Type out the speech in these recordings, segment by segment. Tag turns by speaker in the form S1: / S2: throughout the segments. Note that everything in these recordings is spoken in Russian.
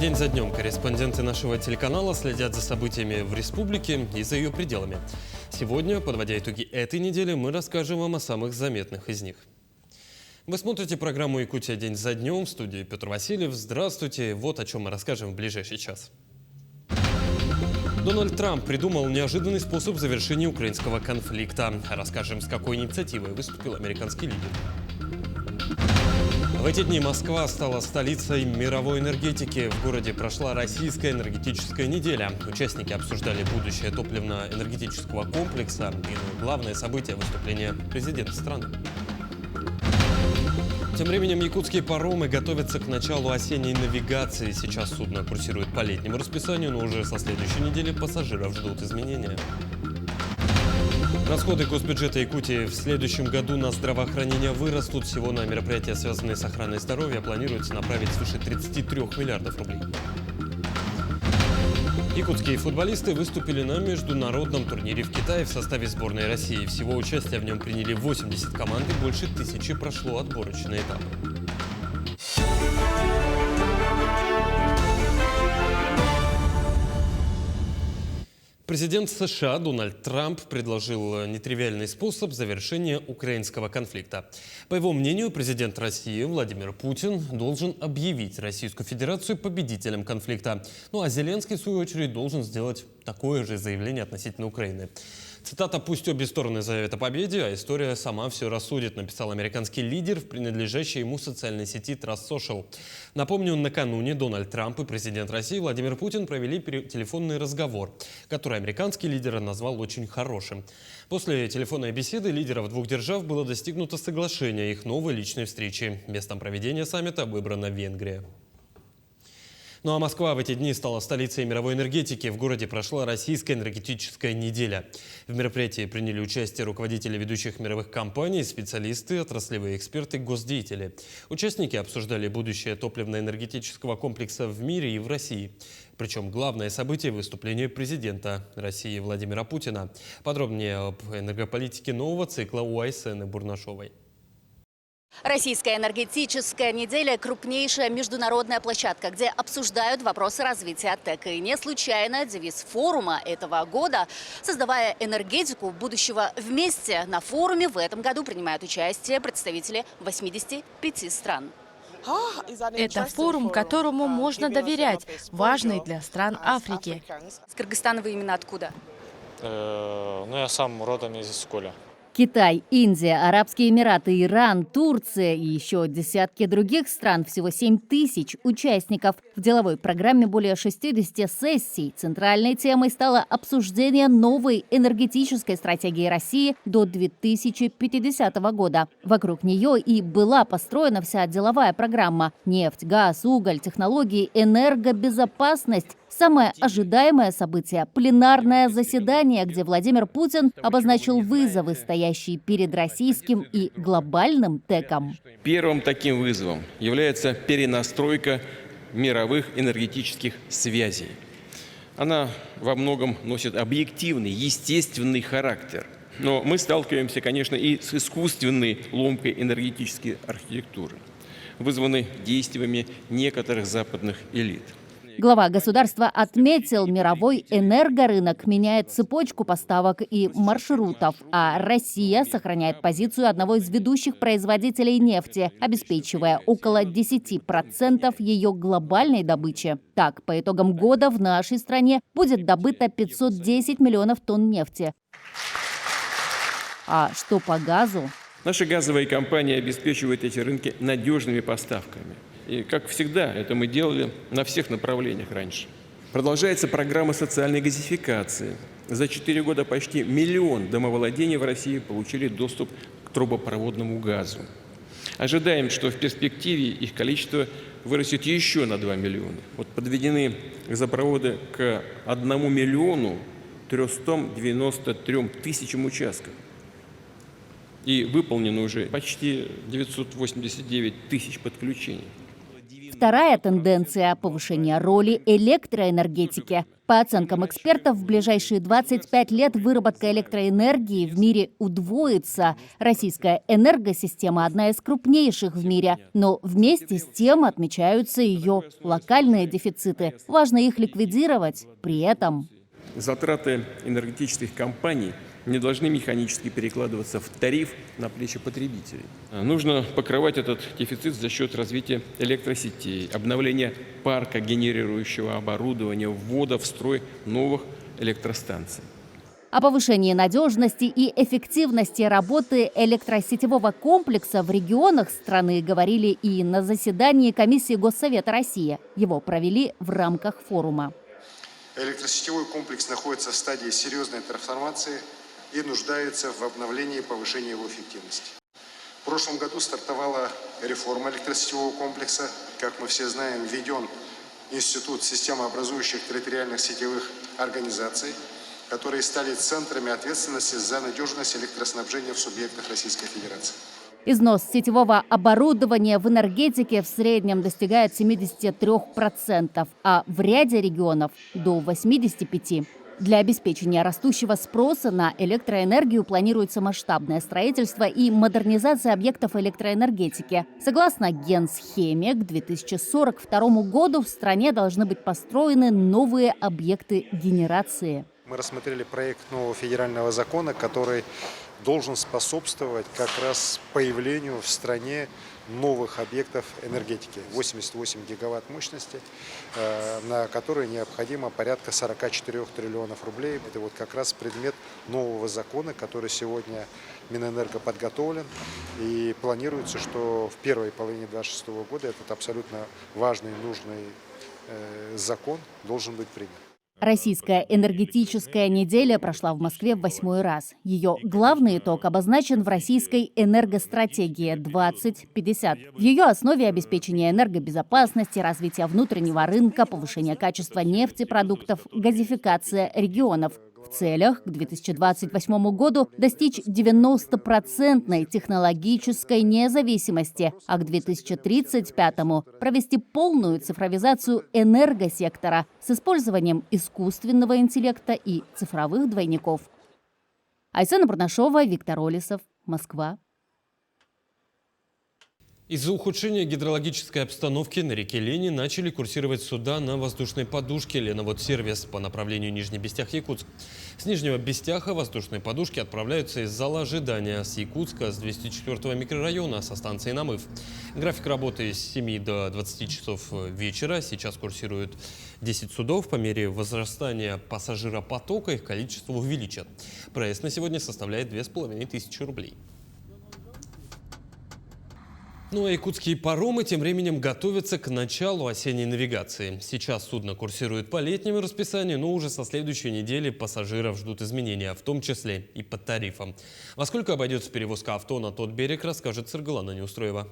S1: День за днем корреспонденты нашего телеканала следят за событиями в республике и за ее пределами. Сегодня, подводя итоги этой недели, мы расскажем вам о самых заметных из них. Вы смотрите программу «Якутия. День за днем». В студии Петр Васильев. Здравствуйте. Вот о чем мы расскажем в ближайший час. Дональд Трамп придумал неожиданный способ завершения украинского конфликта. Расскажем, с какой инициативой выступил американский лидер. В эти дни Москва стала столицей мировой энергетики. В городе прошла российская энергетическая неделя. Участники обсуждали будущее топливно-энергетического комплекса и главное событие – выступление президента страны. Тем временем якутские паромы готовятся к началу осенней навигации. Сейчас судно курсирует по летнему расписанию, но уже со следующей недели пассажиров ждут изменения. Расходы госбюджета Якутии в следующем году на здравоохранение вырастут. Всего на мероприятия, связанные с охраной здоровья, планируется направить свыше 33 миллиардов рублей. Якутские футболисты выступили на международном турнире в Китае в составе сборной России. Всего участие в нем приняли 80 команд и больше 1000 прошло отборочные этапы. Президент США Дональд Трамп предложил нетривиальный способ завершения украинского конфликта. По его мнению, президент России Владимир Путин должен объявить Российскую Федерацию победителем конфликта. Ну а Зеленский, в свою очередь, должен сделать такое же заявление относительно Украины. Цитата: «Пусть обе стороны заявят о победе, а история сама все рассудит», написал американский лидер в принадлежащей ему социальной сети Trust Social. Напомню, накануне Дональд Трамп и президент России Владимир Путин провели телефонный разговор, который американский лидер назвал очень хорошим. После телефонной беседы лидеров двух держав было достигнуто соглашение их новой личной встречи. Местом проведения саммита выбрана Венгрия. Ну а Москва в эти дни стала столицей мировой энергетики. В городе прошла российская энергетическая неделя. В мероприятии приняли участие руководители ведущих мировых компаний, специалисты, отраслевые эксперты, госдеятели. Участники обсуждали будущее топливно-энергетического комплекса в мире и в России. Причем главное событие – выступление президента России Владимира Путина. Подробнее об энергополитике нового цикла у Айсены Бурнашовой.
S2: Российская энергетическая неделя – крупнейшая международная площадка, где обсуждают вопросы развития ТЭК. И не случайно девиз форума этого года «Создавая энергетику будущего вместе». На форуме в этом году принимают участие представители 85 стран.
S3: Это форум, которому можно доверять, важный для стран Африки.
S2: С Кыргызстана вы именно откуда?
S4: Я сам родом из Коля.
S5: Китай, Индия, Арабские Эмираты, Иран, Турция и еще десятки других стран. Всего 7000 участников. В деловой программе более 60 сессий. Центральной темой стало обсуждение новой энергетической стратегии России до 2050 года. Вокруг нее и была построена вся деловая программа. Нефть, газ, уголь, технологии, энергобезопасность. Самое ожидаемое событие – пленарное заседание, где Владимир Путин обозначил вызовы, стоящие перед российским и глобальным ТЭКом.
S6: Первым таким вызовом является перенастройка мировых энергетических связей. Она во многом носит объективный, естественный характер. Но мы сталкиваемся, конечно, и с искусственной ломкой энергетической архитектуры, вызванной действиями некоторых западных элит.
S5: Глава государства отметил, мировой энергорынок меняет цепочку поставок и маршрутов, а Россия сохраняет позицию одного из ведущих производителей нефти, обеспечивая около 10% ее глобальной добычи. Так, по итогам года в нашей стране будет добыто 510 миллионов тонн нефти. А что по газу?
S6: Наши газовые компании обеспечивают эти рынки надежными поставками. И, как всегда, это мы делали на всех направлениях раньше. Продолжается программа социальной газификации. За 4 года почти 1 миллион домовладений в России получили доступ к трубопроводному газу. Ожидаем, что в перспективе их количество вырастет еще на 2 миллиона. Подведены газопроводы к 1 миллиону 393 тысячам участков. И выполнено уже почти 989 тысяч подключений.
S5: вторая тенденция – повышение роли электроэнергетики. По оценкам экспертов, в ближайшие 25 лет выработка электроэнергии в мире удвоится. Российская энергосистема – одна из крупнейших в мире. Но вместе с тем отмечаются ее локальные дефициты. Важно их ликвидировать. При этом
S6: Затраты энергетических компаний не должны механически перекладываться в тариф на плечи потребителей. Нужно покрывать этот дефицит за счет развития электросетей, обновления парка генерирующего оборудования, ввода в строй новых электростанций.
S5: о повышении надежности и эффективности работы электросетевого комплекса в регионах страны говорили и на заседании Комиссии Госсовета России. Его провели в рамках форума.
S7: Электросетевой комплекс находится в стадии серьезной трансформации и нуждается в обновлении и повышении его эффективности. В прошлом году стартовала реформа электросетевого комплекса. Как мы все знаем, введен Институт системообразующих территориальных сетевых организаций, которые стали центрами ответственности за надежность электроснабжения в субъектах Российской Федерации.
S5: Износ сетевого оборудования в энергетике в среднем достигает 73%, а в ряде регионов – до 85%. Для обеспечения растущего спроса на электроэнергию планируется масштабное строительство и модернизация объектов электроэнергетики. Согласно генсхеме, к 2042 году в стране должны быть построены новые объекты генерации.
S7: Мы рассмотрели проект нового федерального закона, который должен способствовать как раз появлению в стране новых объектов энергетики. 88 гигаватт мощности, на которые необходимо порядка 44 триллионов рублей. Это вот как раз предмет нового закона, который сегодня Минэнерго подготовлен. И планируется, что в первой половине 2026 года этот абсолютно важный и нужный закон должен быть принят.
S5: Российская энергетическая неделя прошла в Москве в 8-й раз. Ее главный итог обозначен в российской энергостратегии 2050. В ее основе обеспечение энергобезопасности, развитие внутреннего рынка, повышение качества нефтепродуктов, газификация регионов. В целях к 2028 году достичь 90% технологической независимости, а к 2035 провести полную цифровизацию энергосектора с использованием искусственного интеллекта и цифровых двойников. Айсена Бурнашова, Виктор Олесов, Москва.
S1: Из-за ухудшения гидрологической обстановки на реке Лени начали курсировать суда на воздушной подушке «Леноводсервис» по направлению Нижний Бестях-Якутск. С Нижнего Бестяха воздушные подушки отправляются из зала ожидания с Якутска, с 204-го микрорайона, со станции Намыв. График работы с 7 до 20 часов вечера. Сейчас курсируют 10 судов. По мере возрастания пассажиропотока их количество увеличат. Проезд на сегодня составляет 2500 рублей. Ну а якутские паромы тем временем готовятся к началу осенней навигации. Сейчас судно курсирует по летнему расписанию, но уже со следующей недели пассажиров ждут изменения, в том числе и по тарифам. Во сколько обойдется перевозка авто на тот берег, расскажет Саргалана Неустроева.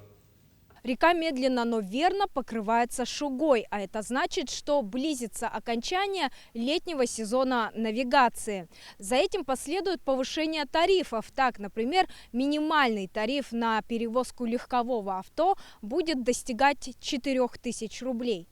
S8: Река медленно, но верно покрывается шугой, а это значит, что близится окончание летнего сезона навигации. За этим последует повышение тарифов. Так, например, минимальный тариф на перевозку легкового авто будет достигать 4000 рублей.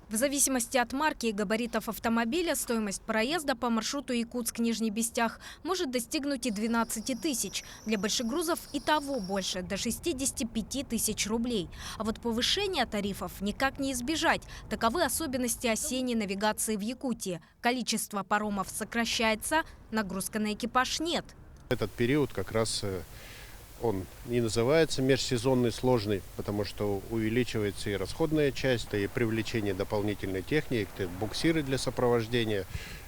S8: В зависимости от марки и габаритов автомобиля стоимость проезда по маршруту Якутск-Нижний Бестях может достигнуть и 12 тысяч. Для больших грузов и того больше, до 65 тысяч рублей. А вот повышение тарифов никак не избежать. Таковы особенности осенней навигации в Якутии. Количество паромов сокращается, нагрузка на экипаж нет.
S9: Этот период как раз он не называется межсезонный сложный, потому что увеличивается и расходная часть, и привлечение дополнительной техники, это буксиры для сопровождения,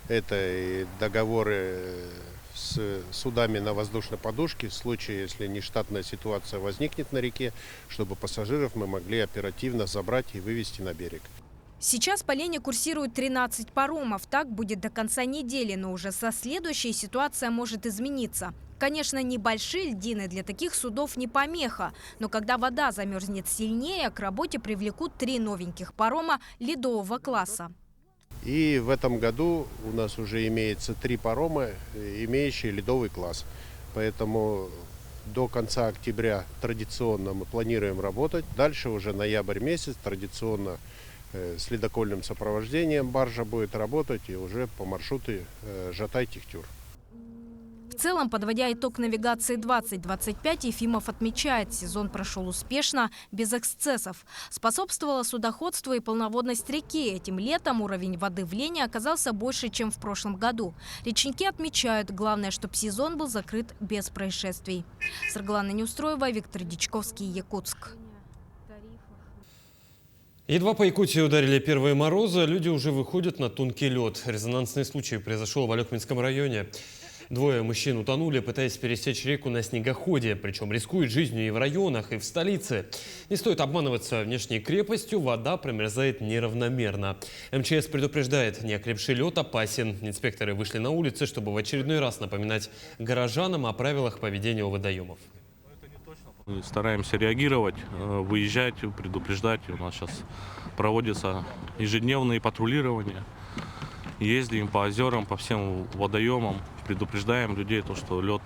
S9: это и договоры с судами на воздушной подушке в случае, если нештатная ситуация возникнет на реке, чтобы пассажиров мы могли оперативно забрать и вывести на берег.
S8: Сейчас по Лене курсируют 13 паромов. Так будет до конца недели, но уже со следующей ситуация может измениться. Конечно, небольшие льдины для таких судов не помеха. Но когда вода замерзнет сильнее, к работе привлекут 3 новеньких парома ледового класса.
S9: И в этом году у нас уже имеется 3 парома, имеющие ледовый класс. Поэтому До конца октября традиционно мы планируем работать. Дальше уже ноябрь месяц традиционно с ледокольным сопровождением баржа будет работать и уже по маршруту Жатай-Тихтюр.
S8: В целом, подводя итог навигации 2025, Ефимов отмечает, сезон прошел успешно, без эксцессов. Способствовало судоходству и полноводность реки. Этим летом уровень воды в Лене оказался больше, чем в прошлом году. Речники отмечают, главное, чтобы сезон был закрыт без происшествий. Сарглана Неустроева, Виктор Дичковский, Якутск.
S1: Едва по Якутии ударили первые морозы, люди уже выходят на тонкий лед. Резонансный случай произошел в Алекминском районе. Двое мужчин утонули, пытаясь пересечь реку на снегоходе, причем рискуют жизнью и в районах, и в столице. Не стоит обманываться внешней крепостью, вода промерзает неравномерно. МЧС предупреждает, неокрепший лед опасен. Инспекторы вышли на улицы, чтобы в очередной раз напоминать горожанам о правилах поведения у водоемов.
S10: Мы стараемся реагировать, выезжать, предупреждать. У нас сейчас проводятся ежедневные патрулирования. Ездим по озерам, по всем водоемам, предупреждаем людей, что лед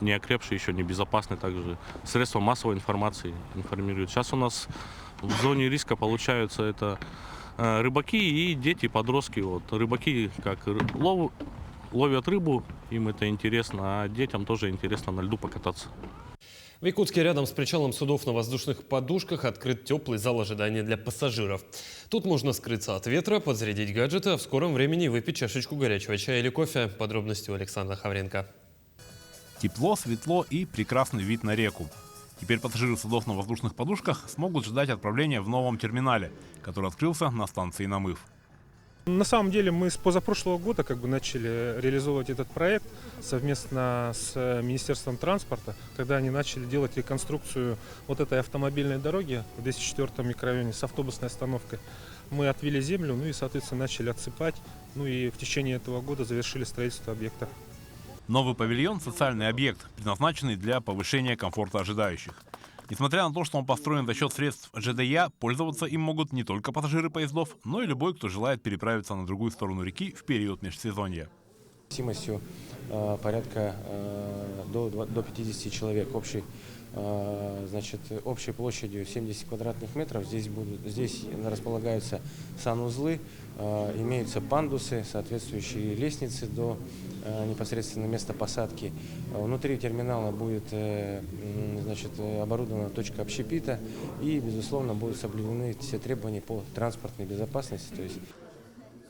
S10: не окрепший, еще небезопасный. Также средства массовой информации информируют. Сейчас у нас в зоне риска получаются это рыбаки и дети, подростки. Рыбаки как ловят рыбу, им это интересно, а детям тоже интересно на льду покататься.
S1: В Якутске рядом с причалом судов на воздушных подушках открыт теплый зал ожидания для пассажиров. Тут можно скрыться от ветра, подзарядить гаджеты, а в скором времени выпить чашечку горячего чая или кофе. Подробности у Александра Хавренко.
S11: Тепло, светло и прекрасный вид на реку. Теперь пассажиры судов на воздушных подушках смогут ждать отправления в новом терминале, который открылся на станции Намыв.
S12: На самом деле мы с позапрошлого года начали реализовывать этот проект совместно с Министерством транспорта, когда они начали делать реконструкцию вот этой автомобильной дороги в 204-м микрорайоне с автобусной остановкой. Мы отвели землю, и, соответственно, начали отсыпать, и в течение этого года завершили строительство объекта.
S11: Новый павильон – социальный объект, предназначенный для повышения комфорта ожидающих. Несмотря на то, что он построен за счет средств ЖДЯ, пользоваться им могут не только пассажиры поездов, но и любой, кто желает переправиться на другую сторону реки в период межсезонья.
S13: Вместимостью порядка до 50 человек. Общей площадью 70 квадратных метров. Здесь располагаются санузлы, имеются пандусы, соответствующие лестницы до непосредственно места посадки. Внутри терминала будет оборудована точка общепита и, безусловно, будут соблюдены все требования по транспортной безопасности.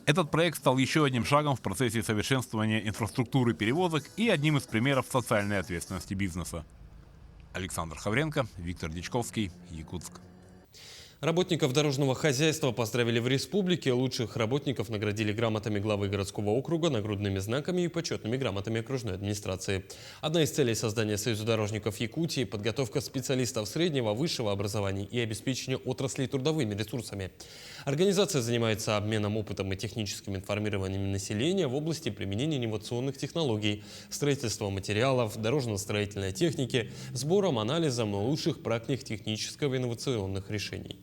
S11: Этот проект стал еще одним шагом в процессе совершенствования инфраструктуры перевозок и одним из примеров социальной ответственности бизнеса. Александр Хавренко, Виктор Дичковский, Якутск.
S1: Работников дорожного хозяйства поздравили в республике. Лучших работников наградили грамотами главы городского округа, нагрудными знаками и почетными грамотами окружной администрации. Одна из целей создания Союза дорожников Якутии – подготовка специалистов среднего, высшего образования и обеспечение отраслей трудовыми ресурсами. Организация занимается обменом опытом и техническим информированием населения в области применения инновационных технологий, строительства материалов, дорожно-строительной техники, сбором, анализом лучших практик технического и инновационных решений.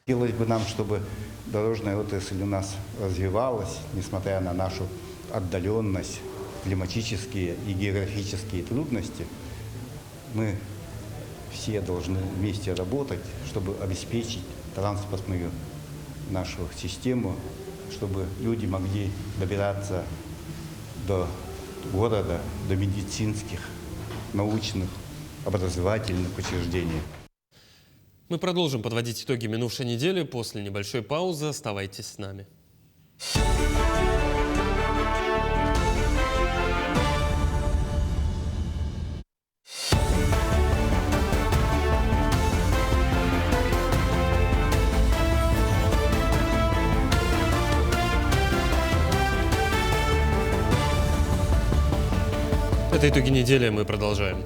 S14: Хотелось бы нам, чтобы дорожная отрасль у нас развивалась, несмотря на нашу отдаленность, климатические и географические трудности. Мы все должны вместе работать, чтобы обеспечить транспортную нашу систему, чтобы люди могли добираться до города, до медицинских, научных, образовательных учреждений.
S1: Мы продолжим подводить итоги минувшей недели после небольшой паузы. Оставайтесь с нами. Это итоги недели, мы продолжаем.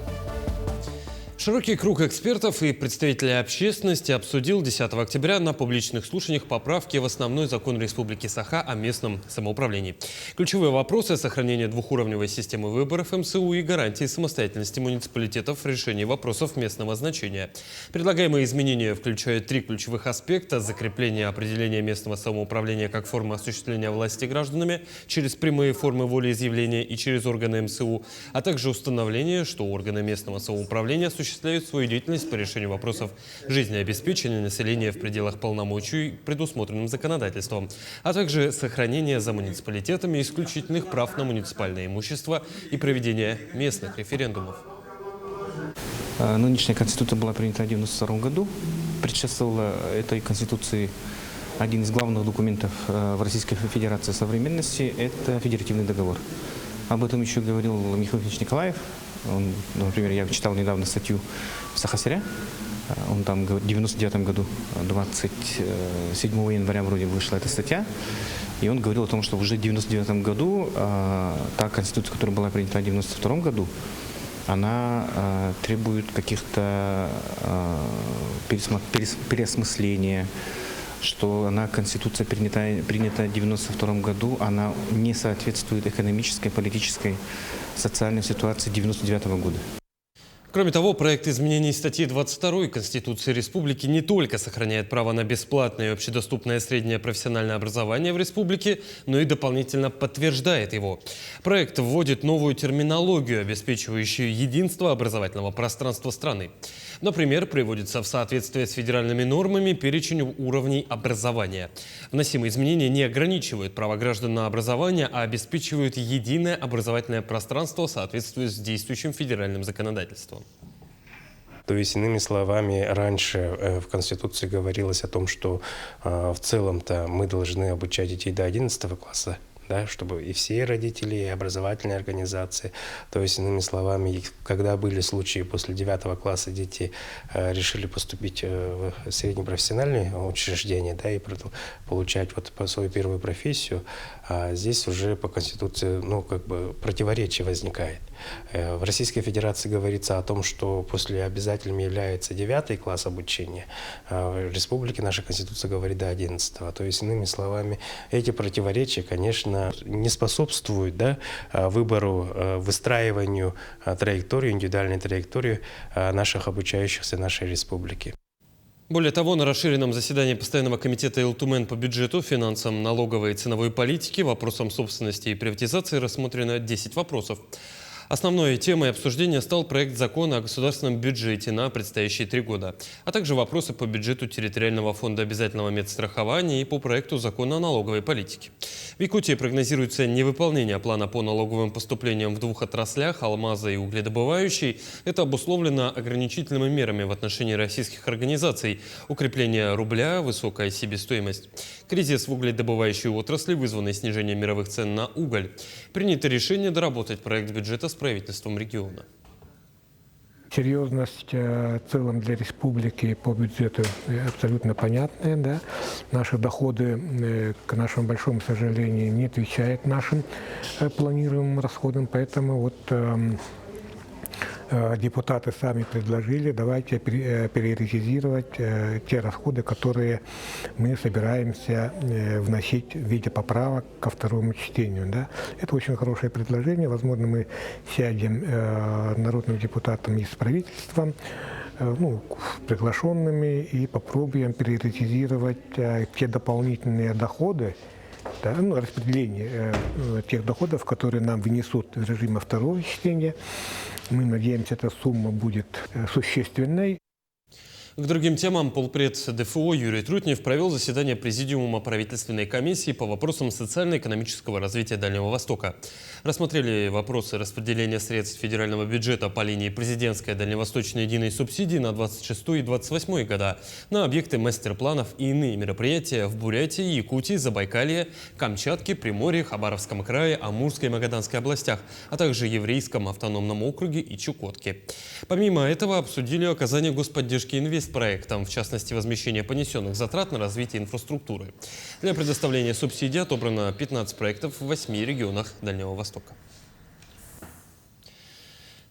S1: Широкий круг экспертов и представителей общественности обсудил 10 октября на публичных слушаниях поправки в основной закон Республики Саха о местном самоуправлении. Ключевые вопросы – сохранение двухуровневой системы выборов МСУ и гарантии самостоятельности муниципалитетов в решении вопросов местного значения. Предлагаемые изменения включают 3 ключевых аспекта: закрепление определения местного самоуправления как формы осуществления власти гражданами через прямые формы волеизъявления и через органы МСУ, а также установление, что органы местного самоуправления осуществляют свою деятельность по решению вопросов жизнеобеспечения населения в пределах полномочий, предусмотренным законодательством, а также сохранение за муниципалитетами исключительных прав на муниципальное имущество и проведение местных референдумов.
S15: Нынешняя конституция была принята в 1992 году. Предшествовала этой конституции один из главных документов в Российской Федерации современности – это федеративный договор. Об этом еще говорил Михаил Ильич Николаев. Например, я читал недавно статью в Сахасере. Он там в 1999 году, 27 января вроде вышла эта статья. И он говорил о том, что уже в 1999 году та конституция, которая была принята в 1992 году, она требует каких-то переосмысления, что конституция принята в 1992 году, она не соответствует экономической, политической, социальной ситуации 1999 года.
S1: Кроме того, проект изменений статьи 22 Конституции Республики не только сохраняет право на бесплатное и общедоступное среднее профессиональное образование в республике, но и дополнительно подтверждает его. Проект вводит новую терминологию, обеспечивающую единство образовательного пространства страны. Например, приводится в соответствие с федеральными нормами перечень уровней образования. Вносимые изменения не ограничивают права граждан на образование, а обеспечивают единое образовательное пространство в соответствии с действующим федеральным законодательством.
S16: То есть, иными словами, раньше в Конституции говорилось о том, что в целом-то мы должны обучать детей до 11 класса. Да, чтобы и все родители, и образовательные организации. То есть, иными словами, когда были случаи после 9 класса, дети решили поступить в среднепрофессиональные учреждения, да, и получать свою первую профессию, а здесь уже по Конституции противоречие возникает. В Российской Федерации говорится о том, что после обязательным является 9 класс обучения, а в Республике наша Конституция говорит до 11. То есть, иными словами, эти противоречия, конечно, не способствуют выбору, выстраиванию траектории, индивидуальной траектории наших обучающихся нашей республики.
S1: Более того, на расширенном заседании Постоянного комитета ЛТУМЭН по бюджету, финансам, налоговой и ценовой политике, вопросам собственности и приватизации рассмотрено 10 вопросов. Основной темой обсуждения стал проект закона о государственном бюджете на предстоящие 3 года, а также вопросы по бюджету территориального фонда обязательного медстрахования и по проекту закона о налоговой политике. В Якутии прогнозируется невыполнение плана по налоговым поступлениям в 2 отраслях – алмаза и угледобывающей. Это обусловлено ограничительными мерами в отношении российских организаций: укрепление рубля, высокая себестоимость. Кризис в угледобывающей отрасли, вызванный снижением мировых цен на уголь. Принято решение доработать проект бюджета с правительством региона.
S17: Серьезность в целом для республики по бюджету абсолютно понятная. Да? Наши доходы, к нашему большому сожалению, не отвечают нашим планируемым расходам, поэтому депутаты сами предложили, давайте приоритизировать те расходы, которые мы собираемся вносить в виде поправок ко 2-му чтению. Да? Это очень хорошее предложение. Возможно, мы сядем народным депутатам и с правительством, приглашенными, и попробуем приоритизировать те дополнительные доходы, да, распределение тех доходов, которые нам внесут в режиме 2-го чтения. Мы надеемся, эта сумма будет существенной.
S1: К другим темам полпред ДФО Юрий Трутнев провел заседание Президиума правительственной комиссии по вопросам социально-экономического развития Дальнего Востока. Рассмотрели вопросы распределения средств федерального бюджета по линии президентской дальневосточной единой субсидии на 26 и 28 года на объекты мастер-планов и иные мероприятия в Бурятии, Якутии, Забайкалье, Камчатке, Приморье, Хабаровском крае, Амурской и Магаданской областях, а также Еврейском автономном округе и Чукотке. Помимо этого обсудили оказание господдержки инвестпроектам, в частности возмещение понесенных затрат на развитие инфраструктуры. Для предоставления субсидий отобрано 15 проектов в 8 регионах Дальнего Востока.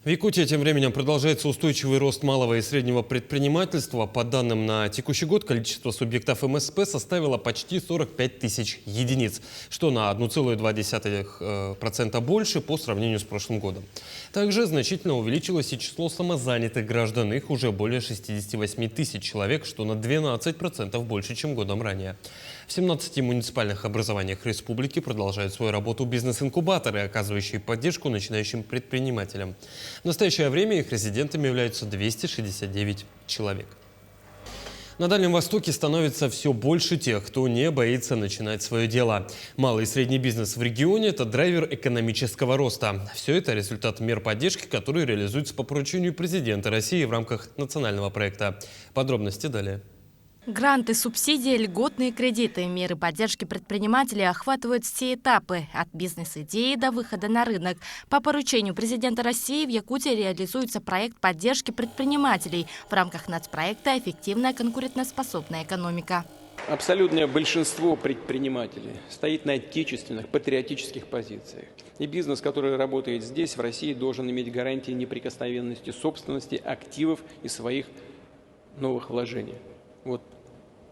S1: В Якутии тем временем продолжается устойчивый рост малого и среднего предпринимательства. По данным на текущий год, количество субъектов МСП составило почти 45 тысяч единиц, что на 1,2% больше по сравнению с прошлым годом. Также значительно увеличилось и число самозанятых граждан. Их уже более 68 тысяч человек, что на 12% больше, чем годом ранее. В 17 муниципальных образованиях республики продолжают свою работу бизнес-инкубаторы, оказывающие поддержку начинающим предпринимателям. В настоящее время их резидентами являются 269 человек. На Дальнем Востоке становится все больше тех, кто не боится начинать свое дело. Малый и средний бизнес в регионе – это драйвер экономического роста. Все это результат мер поддержки, которые реализуются по поручению президента России в рамках национального проекта. Подробности далее.
S3: Гранты, субсидии, льготные кредиты, меры поддержки предпринимателей охватывают все этапы – от бизнес-идеи до выхода на рынок. По поручению президента России в Якутии реализуется проект поддержки предпринимателей в рамках нацпроекта «Эффективная конкурентоспособная экономика».
S6: Абсолютное большинство предпринимателей стоит на отечественных, патриотических позициях. И бизнес, который работает здесь, в России, должен иметь гарантии неприкосновенности собственности, активов и своих новых вложений. Вот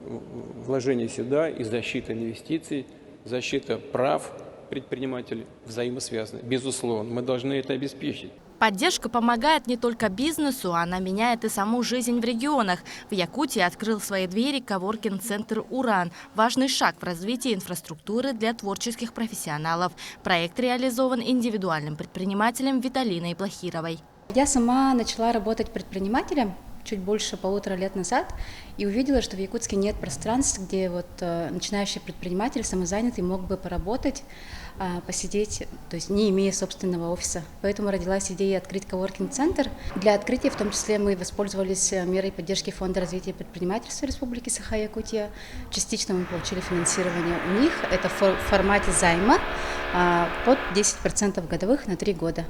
S6: вложение сюда и защита инвестиций, защита прав предпринимателей взаимосвязаны. Безусловно, мы должны это обеспечить.
S3: Поддержка помогает не только бизнесу, она меняет и саму жизнь в регионах. В Якутии открыл свои двери коворкинг-центр «Уран». Важный шаг в развитии инфраструктуры для творческих профессионалов. Проект реализован индивидуальным предпринимателем Виталиной Блохировой.
S18: Я сама начала работать предпринимателем чуть больше 1,5 лет назад и увидела, что в Якутске нет пространств, где начинающий предприниматель, самозанятый мог бы поработать, посидеть, то есть не имея собственного офиса. Поэтому родилась идея открыть коворкинг-центр. Для открытия в том числе мы воспользовались мерой поддержки Фонда развития предпринимательства Республики Саха-Якутия. Частично мы получили финансирование у них. Это в формате займа под 10% годовых на 3 года.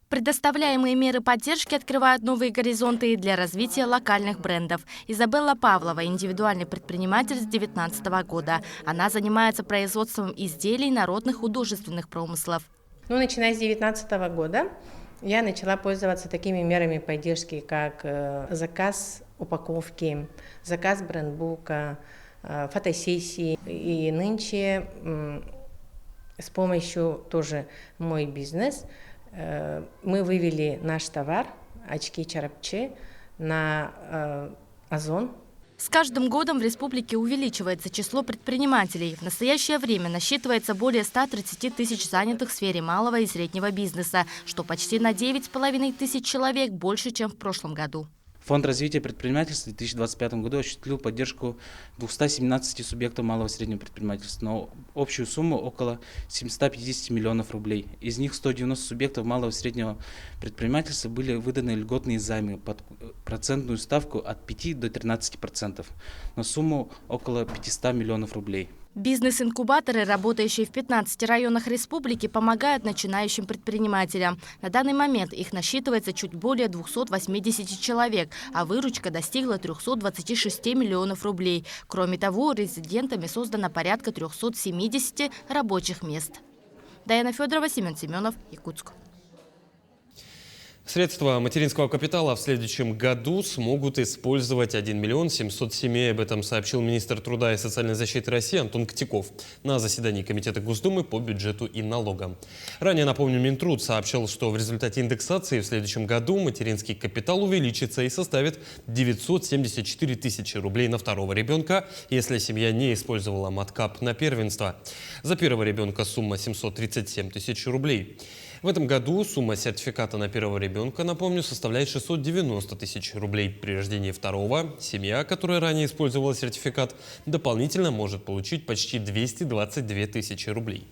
S3: Предоставляемые меры поддержки открывают новые горизонты и для развития локальных брендов. Изабелла Павлова – индивидуальный предприниматель с 2019 года. Она занимается производством изделий народных художественных промыслов.
S19: Начиная с 2019 года я начала пользоваться такими мерами поддержки, как заказ упаковки, заказ брендбука, фотосессии. И нынче с помощью тоже «Мой бизнес» мы вывели наш товар, очки Чарапче, на Озон.
S3: С каждым годом в республике увеличивается число предпринимателей. В настоящее время насчитывается более 130 тысяч занятых в сфере малого и среднего бизнеса, что почти на 9,5 тысяч человек больше, чем в прошлом году.
S20: Фонд развития предпринимательства в 2025 году осуществил поддержку 217 субъектов малого и среднего предпринимательства на общую сумму около 750 миллионов рублей. Из них 190 субъектов малого и среднего предпринимательства были выданы льготные займы под процентную ставку от 5 до 13% на сумму около 500 миллионов рублей.
S3: Бизнес-инкубаторы, работающие в 15 районах республики, помогают начинающим предпринимателям. На данный момент их насчитывается чуть более 280 человек, а выручка достигла 326 миллионов рублей. Кроме того, резидентами создано порядка 370 рабочих мест. Даяна Федорова, Семен Семенов, Якутск.
S1: Средства материнского капитала в следующем году смогут использовать 1 миллион 700 семей. Об этом сообщил министр труда и социальной защиты России Антон Котяков на заседании Комитета Госдумы по бюджету и налогам. Ранее, напомню, Минтруд сообщил, что в результате индексации в следующем году материнский капитал увеличится и составит 974 тысячи рублей на второго ребенка, если семья не использовала маткап на первенство. За первого ребенка сумма 737 тысяч рублей. В этом году сумма сертификата на первого ребенка, напомню, составляет 690 тысяч рублей. При рождении второго семья, которая ранее использовала сертификат, дополнительно может получить почти 222 тысячи рублей.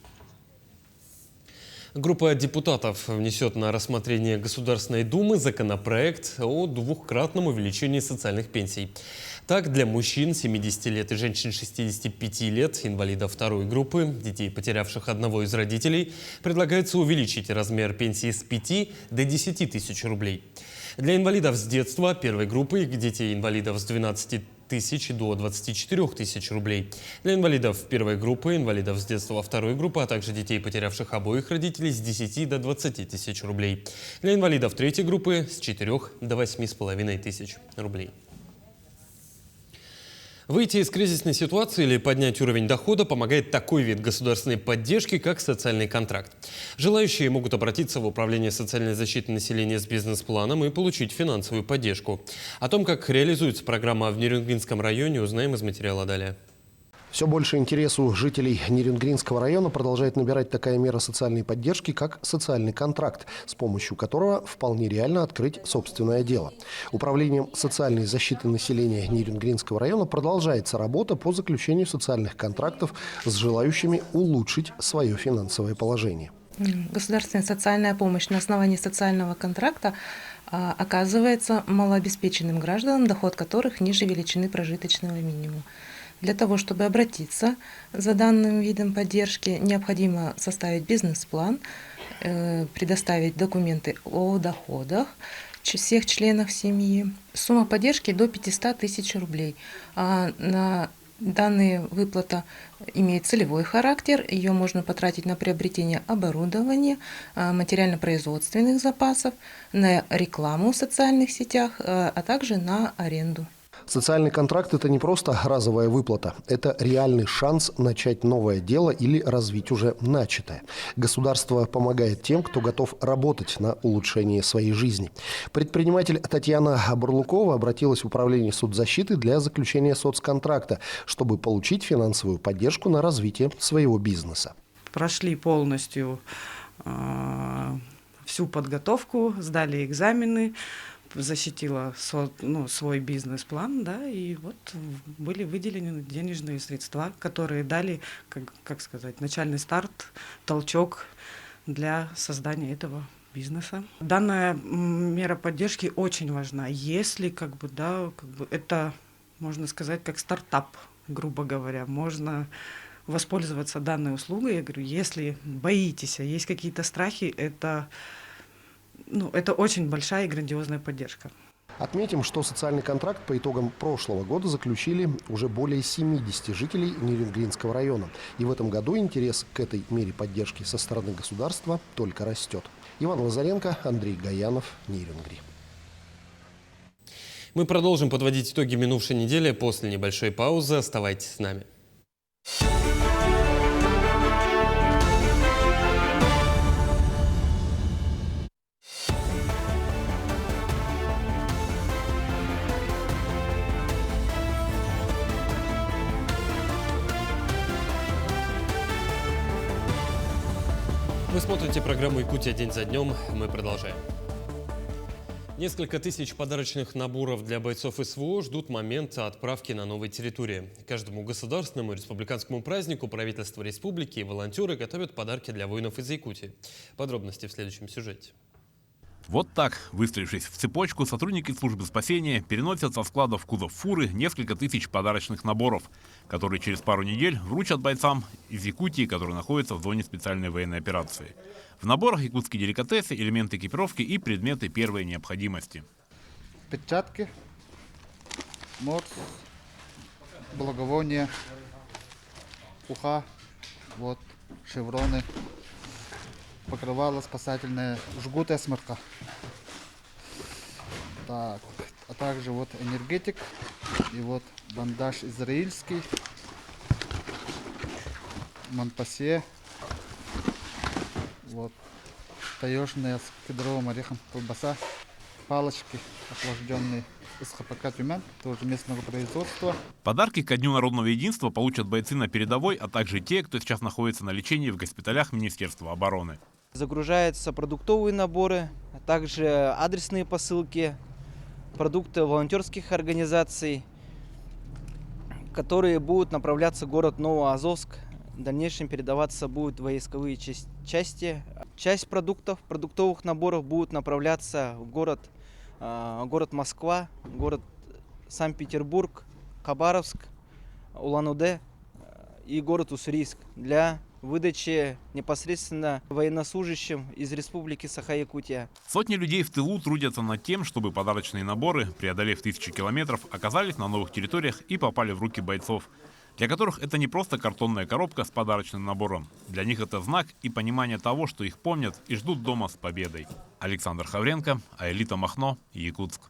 S1: Группа депутатов внесет на рассмотрение Государственной Думы законопроект о двукратном увеличении социальных пенсий. Так, для мужчин 70 лет и женщин 65 лет, инвалидов второй группы, детей, потерявших одного из родителей, предлагается увеличить размер пенсии с 5 до 10 тысяч рублей. Для инвалидов с детства первой группы и детей инвалидов с 12 тысяч до 24 тысяч рублей. Для инвалидов первой группы, инвалидов с детства второй группы, а также детей, потерявших обоих родителей, с 10 до 20 тысяч рублей. Для инвалидов третьей группы с 4 до 8,5 тысяч рублей. Выйти из кризисной ситуации или поднять уровень дохода помогает такой вид государственной поддержки, как социальный контракт. Желающие могут обратиться в Управление социальной защиты населения с бизнес-планом и получить финансовую поддержку. О том, как реализуется программа в Нерюнгринском районе, узнаем из материала далее.
S21: Все больше интересу жителей Нерюнгринского района продолжает набирать такая мера социальной поддержки, как социальный контракт, с помощью которого вполне реально открыть собственное дело. Управлением социальной защиты населения Нерюнгринского района продолжается работа по заключению социальных контрактов с желающими улучшить свое финансовое положение.
S22: Государственная социальная помощь на основании социального контракта оказывается малообеспеченным гражданам, доход которых ниже величины прожиточного минимума. Для того, чтобы обратиться за данным видом поддержки, необходимо составить бизнес-план, предоставить документы о доходах всех членов семьи. Сумма поддержки до 500 тысяч рублей. На данная выплата имеет целевой характер. Ее можно потратить на приобретение оборудования, материально-производственных запасов, на рекламу в социальных сетях, а также на аренду.
S21: Социальный контракт – это не просто разовая выплата. Это реальный шанс начать новое дело или развить уже начатое. Государство помогает тем, кто готов работать на улучшение своей жизни. Предприниматель Татьяна Бурлукова обратилась в Управление соцзащиты для заключения соцконтракта, чтобы получить финансовую поддержку на развитие своего бизнеса.
S23: Прошли полностью всю подготовку, сдали экзамены, защитила свой бизнес-план, да, и вот были выделены денежные средства, которые дали, как сказать, начальный старт, толчок для создания этого бизнеса. Данная мера поддержки очень важна, если это, можно сказать, как стартап, грубо говоря, можно воспользоваться данной услугой. Я говорю, если боитесь, есть какие-то страхи, это очень большая и грандиозная поддержка.
S21: Отметим, что социальный контракт по итогам прошлого года заключили уже более 70 жителей Нерюнгринского района. И в этом году интерес к этой мере поддержки со стороны государства только растет. Иван Лазаренко, Андрей Гаянов, Нерюнгри.
S1: Мы продолжим подводить итоги минувшей недели после небольшой паузы. Оставайтесь с нами. Вы смотрите программу «Якутия. День за днем». Мы продолжаем. Несколько тысяч подарочных наборов для бойцов СВО ждут момента отправки на новой территории. Каждому государственному и республиканскому празднику правительство республики и волонтеры готовят подарки для воинов из Якутии. Подробности в следующем сюжете.
S11: Вот так, выстроившись в цепочку, сотрудники службы спасения переносят со складов в кузов фуры несколько тысяч подарочных наборов, которые через пару недель вручат бойцам из Якутии, которые находятся в зоне специальной военной операции. В наборах якутские деликатесы, элементы экипировки и предметы первой необходимости.
S24: Перчатки, морс, благовония, уха, вот, шевроны, покрывало спасательное, жгут эсмерка. Так, а также вот энергетик и вот бандаж израильский, монпасье, вот таежная с кедровым орехом колбаса, палочки охлажденные из ХПК Тюмень, тоже местного производства.
S11: Подарки ко Дню народного единства получат бойцы на передовой, а также те, кто сейчас находится на лечении в госпиталях Министерства обороны.
S25: Загружаются продуктовые наборы, а также адресные посылки, продукты волонтерских организаций, которые будут направляться в город Новоазовск. В дальнейшем передаваться будут войсковые части. Часть продуктовых наборов будут направляться в город Москва, город Санкт-Петербург, Хабаровск, Улан-Удэ и город Уссурийск для выдаче непосредственно военнослужащим из Республики Саха-Якутия.
S11: Сотни людей в тылу трудятся над тем, чтобы подарочные наборы, преодолев 1000 километров, оказались на новых территориях и попали в руки бойцов, для которых это не просто картонная коробка с подарочным набором. Для них это знак и понимание того, что их помнят и ждут дома с победой. Александр Хавренко, Аэлита Махно, Якутск.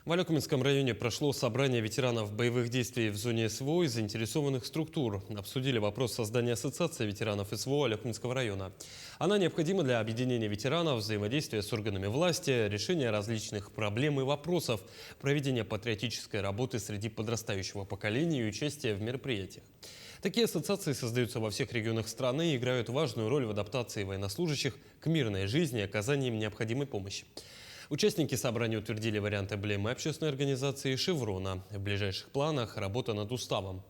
S1: В Алекуминском районе прошло собрание ветеранов боевых действий в зоне СВО и заинтересованных структур. Обсудили вопрос создания ассоциации ветеранов СВО Алекуминского района. Она необходима для объединения ветеранов, взаимодействия с органами власти, решения различных проблем и вопросов, проведения патриотической работы среди подрастающего поколения и участия в мероприятиях. Такие ассоциации создаются во всех регионах страны и играют важную роль в адаптации военнослужащих к мирной жизни и оказании им необходимой помощи. Участники собрания утвердили вариант эмблемы общественной организации «Шеврона». В ближайших планах работа над уставом.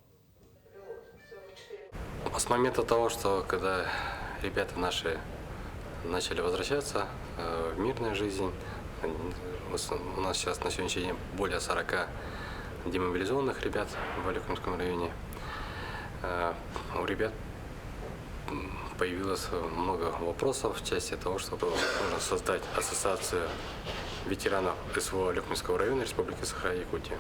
S2: С момента того, что когда ребята наши начали возвращаться в мирную жизнь, у нас сейчас на сегодняшний день более 40 демобилизованных ребят в Алекуминском районе. У ребят появилось много вопросов в части того, чтобы можно создать ассоциацию ветеранов СВО Алекуминского района Республики Саха-Якутия.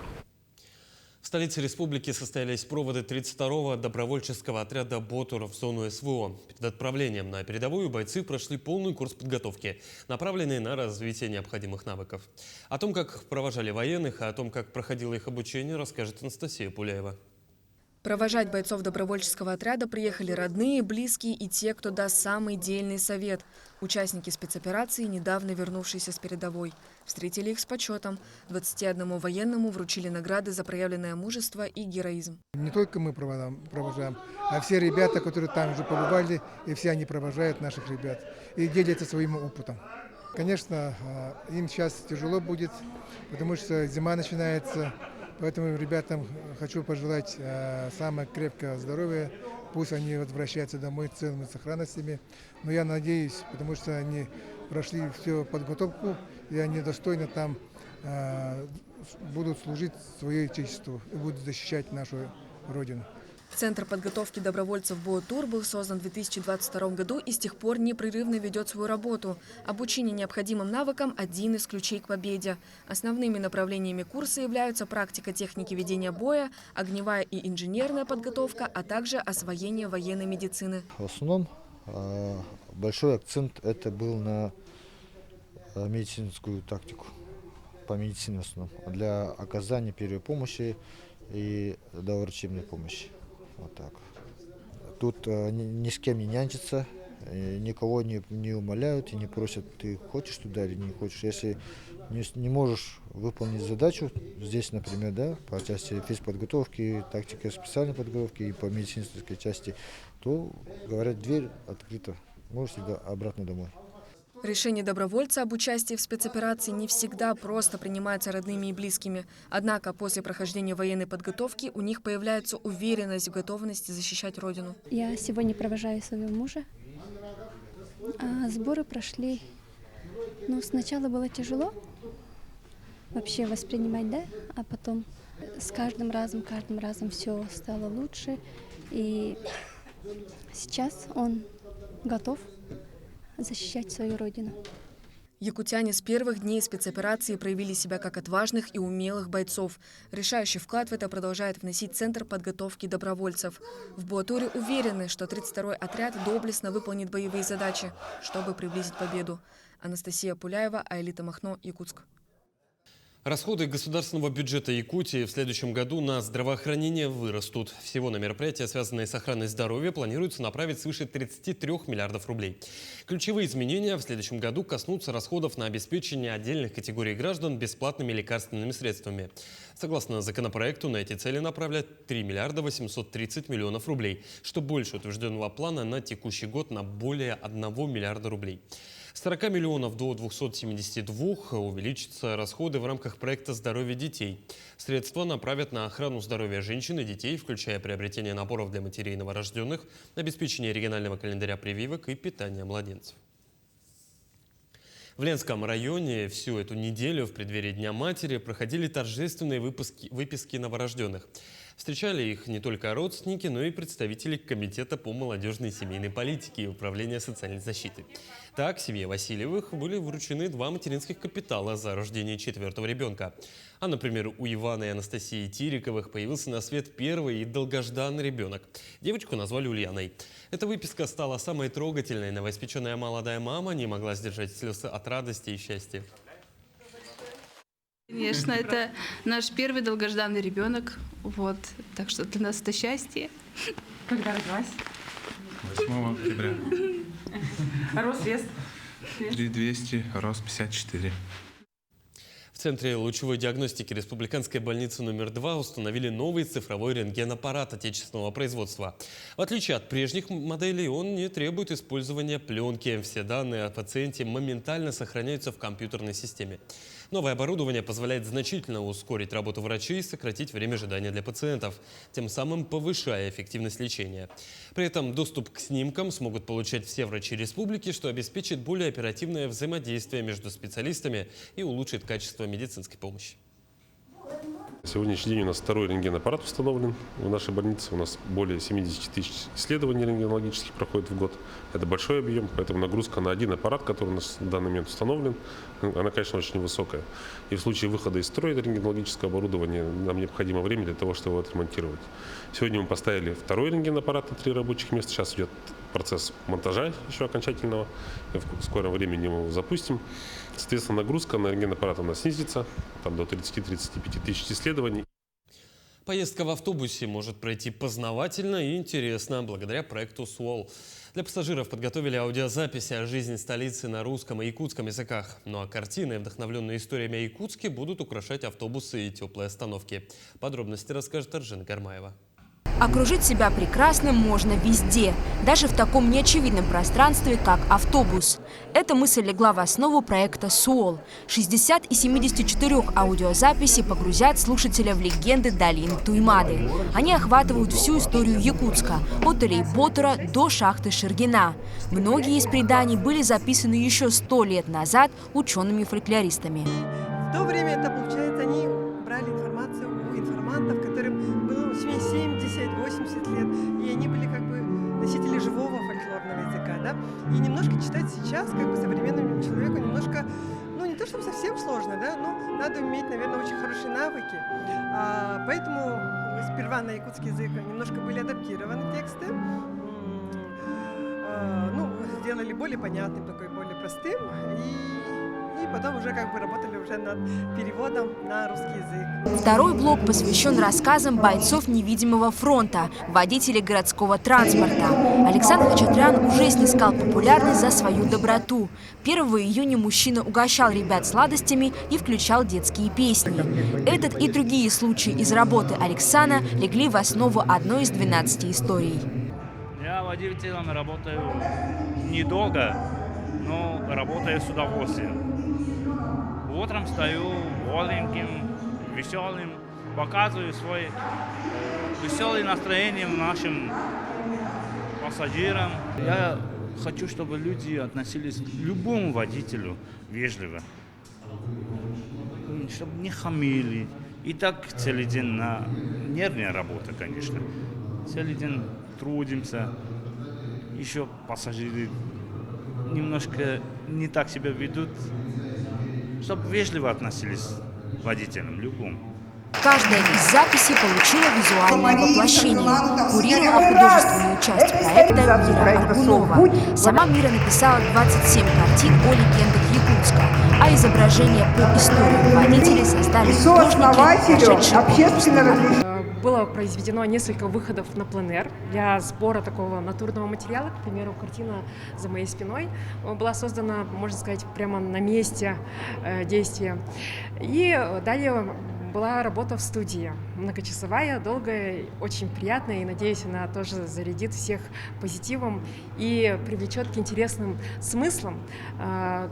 S1: В столице республики состоялись проводы 32-го добровольческого отряда «Ботур» в зону СВО. Перед отправлением на передовую бойцы прошли полный курс подготовки, направленный на развитие необходимых навыков. О том, как провожали военных, и о том, как проходило их обучение, расскажет Анастасия Пуляева.
S4: Провожать бойцов добровольческого отряда приехали родные, близкие и те, кто даст самый дельный совет. Участники спецоперации, недавно вернувшиеся с передовой. Встретили их с почетом. 21 военному вручили награды за проявленное мужество и героизм.
S5: Не только мы провожаем, а все ребята, которые там уже побывали, и все они провожают наших ребят и делятся своим опытом. Конечно, им сейчас тяжело будет, потому что зима начинается. Поэтому ребятам хочу пожелать самого крепкого здоровья. Пусть они возвращаются домой целыми сохранностями. Но я надеюсь, потому что они прошли всю подготовку, и они достойно там будут служить своей отечеству и будут защищать нашу Родину.
S4: Центр подготовки добровольцев «Ботур» был создан в 2022 году и с тех пор непрерывно ведет свою работу. Обучение необходимым навыкам – один из ключей к победе. Основными направлениями курса являются практика техники ведения боя, огневая и инженерная подготовка, а также освоение военной медицины.
S7: В основном большой акцент это был на медицинскую тактику, по медицине в основном, для оказания первой помощи и доврачебной помощи. Вот так. Тут ни с кем не нянчатся, никого не умоляют и не просят, ты хочешь туда или не хочешь. Если не можешь выполнить задачу, здесь, например, да, по части физподготовки, тактики специальной подготовки и по медицинской части, то, говорят, дверь открыта, можешь всегда обратно домой.
S4: Решение добровольца об участии в спецоперации не всегда просто принимается родными и близкими. Однако после прохождения военной подготовки у них появляется уверенность в готовности защищать Родину.
S9: Я сегодня провожаю своего мужа. Сборы прошли. Сначала было тяжело вообще воспринимать, да, а потом с каждым разом все стало лучше. И сейчас он готов защищать свою родину.
S4: Якутяне с первых дней спецоперации проявили себя как отважных и умелых бойцов. Решающий вклад в это продолжает вносить Центр подготовки добровольцев. В Ботуре уверены, что 32-й отряд доблестно выполнит боевые задачи, чтобы приблизить победу. Анастасия Пуляева, Аэлита Махно, Якутск.
S1: Расходы государственного бюджета Якутии в следующем году на здравоохранение вырастут. Всего на мероприятия, связанные с охраной здоровья, планируется направить свыше 33 миллиардов рублей. Ключевые изменения в следующем году коснутся расходов на обеспечение отдельных категорий граждан бесплатными лекарственными средствами. Согласно законопроекту, на эти цели направлят 3 миллиарда 830 миллионов рублей, что больше утвержденного плана на текущий год на более 1 миллиарда рублей. С 40 миллионов до 272 увеличатся расходы в рамках проекта «Здоровье детей». Средства направят на охрану здоровья женщин и детей, включая приобретение наборов для матерей новорожденных, обеспечение регионального календаря прививок и питание младенцев. В Ленском районе всю эту неделю в преддверии Дня матери проходили торжественные выписки новорожденных. Встречали их не только родственники, но и представители Комитета по молодежной и семейной политике и Управления социальной защиты. Так, семье Васильевых были вручены 2 материнских капитала за рождение 4-го ребенка. А, например, у Ивана и Анастасии Тириковых появился на свет первый и долгожданный ребенок. Девочку назвали Ульяной. Эта выписка стала самой трогательной. Новоиспеченная молодая мама не могла сдержать слезы от радости и счастья.
S8: Конечно, это наш первый долгожданный ребенок. Вот. Так что для нас это счастье.
S23: Когда родилась?
S10: 8 октября.
S23: А рост, вес?
S10: 3200, рост 54.
S1: В Центре лучевой диагностики Республиканской больницы номер 2 установили новый цифровой рентгенаппарат отечественного производства. В отличие от прежних моделей, он не требует использования пленки. Все данные о пациенте моментально сохраняются в компьютерной системе. Новое оборудование позволяет значительно ускорить работу врачей и сократить время ожидания для пациентов, тем самым повышая эффективность лечения. При этом доступ к снимкам смогут получать все врачи республики, что обеспечит более оперативное взаимодействие между специалистами и улучшит качество медицинской помощи.
S12: На сегодняшний день у нас 2-й рентгенаппарат установлен в нашей больнице. У нас более 70 тысяч исследований рентгенологических проходит в год. Это большой объем, поэтому нагрузка на один аппарат, который у нас в данный момент установлен, она, конечно, очень высокая. И в случае выхода из строя рентгенологического оборудования нам необходимо время для того, чтобы его отремонтировать. Сегодня мы поставили 2-й рентгенаппарат на 3 рабочих места. Сейчас идет процесс монтажа еще окончательного. В скором времени мы его запустим. Соответственно, нагрузка на рентгенаппарат у нас снизится там, до 30-35 тысяч исследований.
S1: Поездка в автобусе может пройти познавательно и интересно благодаря проекту СУОЛ. Для пассажиров подготовили аудиозаписи о жизни столицы на русском и якутском языках. Ну а картины, вдохновленные историями о Якутске, будут украшать автобусы и теплые остановки. Подробности расскажет Аржена Гармаева.
S13: Окружить себя прекрасным можно везде, даже в таком неочевидном пространстве, как автобус. Эта мысль легла в основу проекта СУОЛ. 60 из 74 аудиозаписей погрузят слушателя в легенды долин Туймады. Они охватывают всю историю Якутска, от Илей-Ботора до шахты Шергина. Многие из преданий были записаны еще 100 лет назад учеными-фольклористами.
S14: В то время это, получается, они брали информацию у информантов, которым было 70-80 лет, и они были как бы носители живого фольклорного языка, да? И немножко читать сейчас, как бы современному человеку, немножко, ну не то чтобы совсем сложно, да, но надо иметь, наверное, очень хорошие навыки. Поэтому сперва на якутский язык немножко были адаптированы тексты, ну, сделали более понятным, такой более простым, и потом уже как бы работали уже над переводом на русский язык.
S13: Второй блок посвящен рассказам бойцов невидимого фронта, водителей городского транспорта. Александр Хачатрян уже снискал популярность за свою доброту. 1 июня мужчина угощал ребят сладостями и включал детские песни. Этот и другие случаи из работы Александра легли в основу одной из 12 историй.
S26: Я водителем работаю недолго, но работаю с удовольствием. Утром стою бодреньким, веселым, показываю свое веселое настроение нашим пассажирам. Я хочу, чтобы люди относились к любому водителю вежливо, чтобы не хамили. И так целый день на нервная работа, конечно. Целый день трудимся. Еще пассажиры немножко не так себя ведут, чтобы вежливо относились к водителям, любым.
S13: Каждая из записей получила визуальное воплощение. Курировала художественную часть проекта Мира Аргунова. Сама Мира написала 27 картин о легендах Якутска, а изображения по истории водителей создали художники, прошедшие
S27: Было произведено несколько выходов на пленэр для сбора такого натурного материала. К примеру, картина «За моей спиной» была создана, можно сказать, прямо на месте действия. И далее была работа в студии, многочасовая, долгая, очень приятная, и, надеюсь, она тоже зарядит всех позитивом и привлечет к интересным смыслам,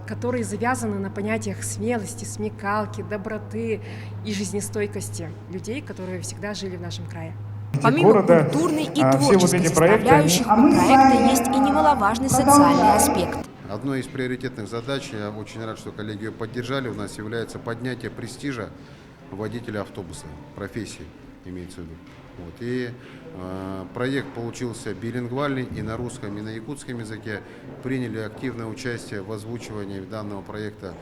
S27: которые завязаны на понятиях смелости, смекалки, доброты и жизнестойкости людей, которые всегда жили в нашем крае.
S13: Помимо культурной и творческой составляющих, у проекта есть и немаловажный социальный аспект.
S28: Одной из приоритетных задач, я очень рад, что коллеги ее поддержали, у нас является поднятие престижа водителя автобуса, профессии имеется в виду. Вот. И проект получился билингвальный и на русском, и на якутском языке. Приняли активное участие в озвучивании данного проекта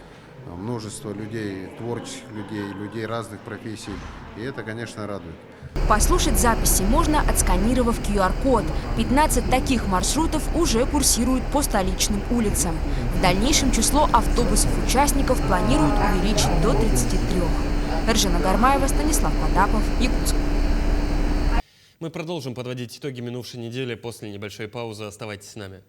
S28: множество людей, творческих людей, людей разных профессий. И это, конечно, радует.
S13: Послушать записи можно, отсканировав QR-код. 15 таких маршрутов уже курсируют по столичным улицам. В дальнейшем число автобусов-участников планируют увеличить до 33. Эржена Гармаева, Станислав Потапов, Якутск.
S1: Мы продолжим подводить итоги минувшей недели после небольшой паузы. Оставайтесь с нами.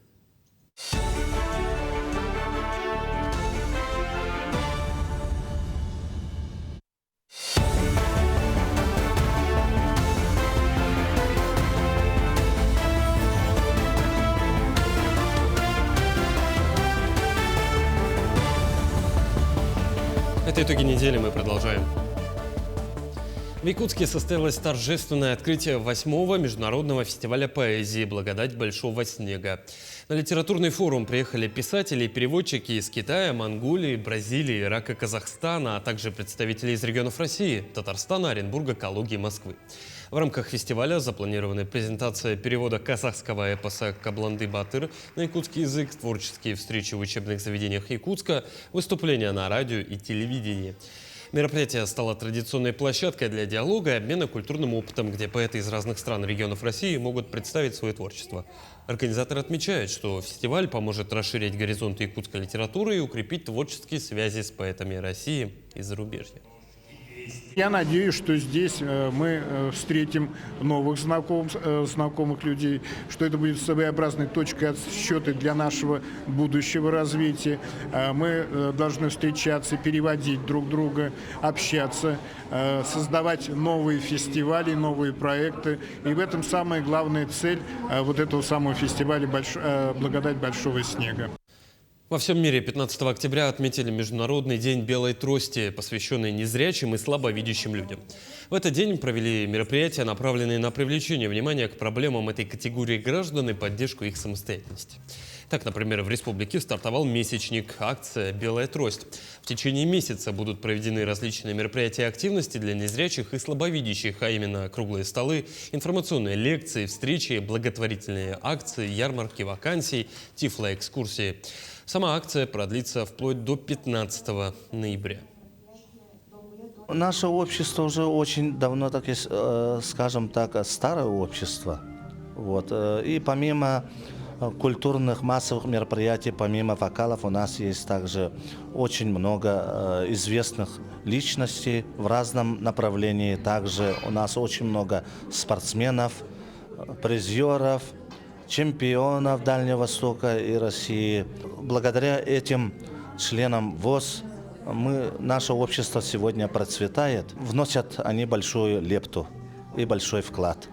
S1: Это итоги недели, мы продолжаем. В Якутске состоялось торжественное открытие 8-го международного фестиваля поэзии «Благодать большого снега». На литературный форум приехали писатели и переводчики из Китая, Монголии, Бразилии, Ирака, Казахстана, а также представители из регионов России, Татарстана, Оренбурга, Калуги и Москвы. В рамках фестиваля запланированы презентация перевода казахского эпоса «Кабланды Батыр» на якутский язык, творческие встречи в учебных заведениях Якутска, выступления на радио и телевидении. Мероприятие стало традиционной площадкой для диалога и обмена культурным опытом, где поэты из разных стран и регионов России могут представить свое творчество. Организаторы отмечают, что фестиваль поможет расширить горизонты якутской литературы и укрепить творческие связи с поэтами России и зарубежья.
S3: Я надеюсь, что здесь мы встретим новых знакомых людей, что это будет своеобразной точкой отсчета для нашего будущего развития. Мы должны встречаться, переводить друг друга, общаться, создавать новые фестивали, новые проекты. И в этом самая главная цель вот этого самого фестиваля «Благодать большого снега».
S1: Во всем мире 15 октября отметили Международный день белой трости, посвященный незрячим и слабовидящим людям. В этот день провели мероприятия, направленные на привлечение внимания к проблемам этой категории граждан и поддержку их самостоятельности. Так, например, в республике стартовал месячник акция «Белая трость». В течение месяца будут проведены различные мероприятия и активности для незрячих и слабовидящих, а именно круглые столы, информационные лекции, встречи, благотворительные акции, ярмарки, вакансии, тифлоэкскурсии. Сама акция продлится вплоть до 15 ноября.
S6: Наше общество уже очень давно, скажем так, старое общество. Вот. И помимо культурных массовых мероприятий, помимо вокалов, у нас есть также очень много известных личностей в разном направлении. Также у нас очень много спортсменов, призеров, чемпионов Дальнего Востока и России. Благодаря этим членам ВОС наше общество сегодня процветает. Вносят они большую лепту и большой вклад.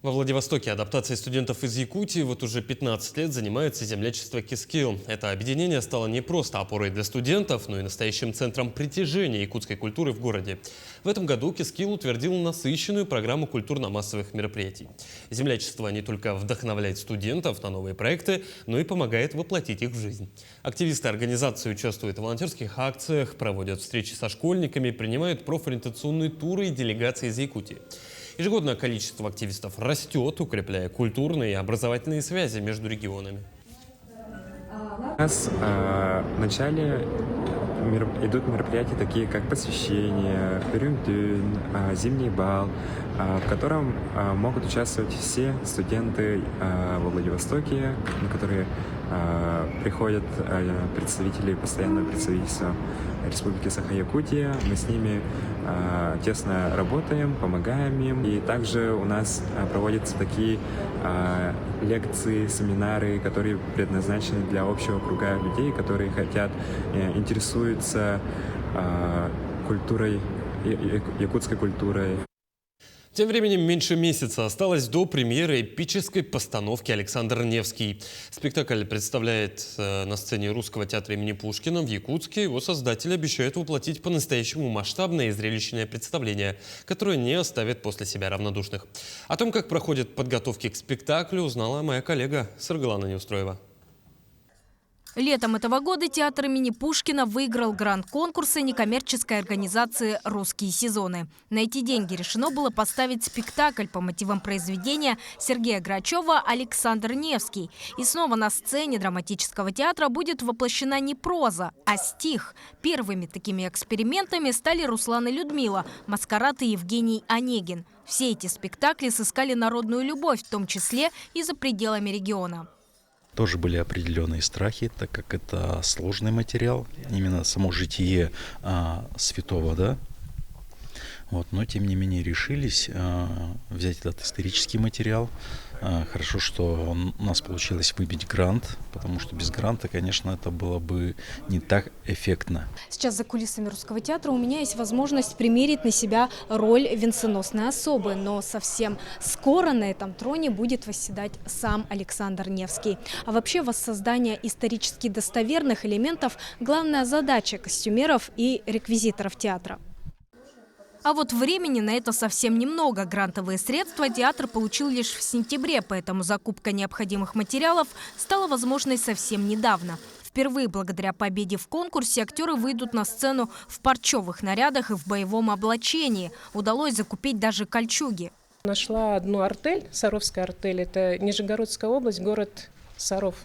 S1: Во Владивостоке адаптацией студентов из Якутии вот уже 15 лет занимается землячество Кискил. Это объединение стало не просто опорой для студентов, но и настоящим центром притяжения якутской культуры в городе. В этом году Кискил утвердил насыщенную программу культурно-массовых мероприятий. Землячество не только вдохновляет студентов на новые проекты, но и помогает воплотить их в жизнь. Активисты организации участвуют в волонтерских акциях, проводят встречи со школьниками, принимают профориентационные туры и делегации из Якутии. Ежегодно количество активистов растет, укрепляя культурные и образовательные связи между регионами.
S15: У нас в начале идут мероприятия такие, как посвящение, Рюмдюн, зимний бал, в котором могут участвовать все студенты во Владивостоке, на которые приходят представители постоянного представительства Республики Саха-Якутия. Мы с ними тесно работаем, помогаем им. И также у нас проводятся такие лекции, семинары, которые предназначены для общего круга людей, которые интересуются культурой, якутской культурой.
S1: Тем временем меньше месяца осталось до премьеры эпической постановки «Александр Невский». Спектакль представляет на сцене Русского театра имени Пушкина в Якутске. Его создатели обещают воплотить по-настоящему масштабное и зрелищное представление, которое не оставит после себя равнодушных. О том, как проходят подготовки к спектаклю, узнала моя коллега Саргалана Неустроева.
S13: Летом этого года театр имени Пушкина выиграл грант конкурса некоммерческой организации «Русские сезоны». На эти деньги решено было поставить спектакль по мотивам произведения Сергея Грачева «Александр Невский». И снова на сцене драматического театра будет воплощена не проза, а стих. Первыми такими экспериментами стали Руслан и Людмила, Маскарад и Евгений Онегин. Все эти спектакли сыскали народную любовь, в том числе и за пределами региона.
S16: Тоже были определенные страхи, так как это сложный материал, именно само житие святого, да. Вот, но тем не менее решились взять этот исторический материал. Хорошо, что у нас получилось выбить грант, потому что без гранта, конечно, это было бы не так эффектно.
S13: Сейчас за кулисами Русского театра у меня есть возможность примерить на себя роль венценосной особы, но совсем скоро на этом троне будет восседать сам Александр Невский. А вообще воссоздание исторически достоверных элементов – главная задача костюмеров и реквизиторов театра. А вот времени на это совсем немного. Грантовые средства театр получил лишь в сентябре, поэтому закупка необходимых материалов стала возможной совсем недавно. Впервые благодаря победе в конкурсе актеры выйдут на сцену в парчевых нарядах и в боевом облачении. Удалось закупить даже кольчуги.
S27: Нашла одну артель, Саровская артель, это Нижегородская область, город Саров.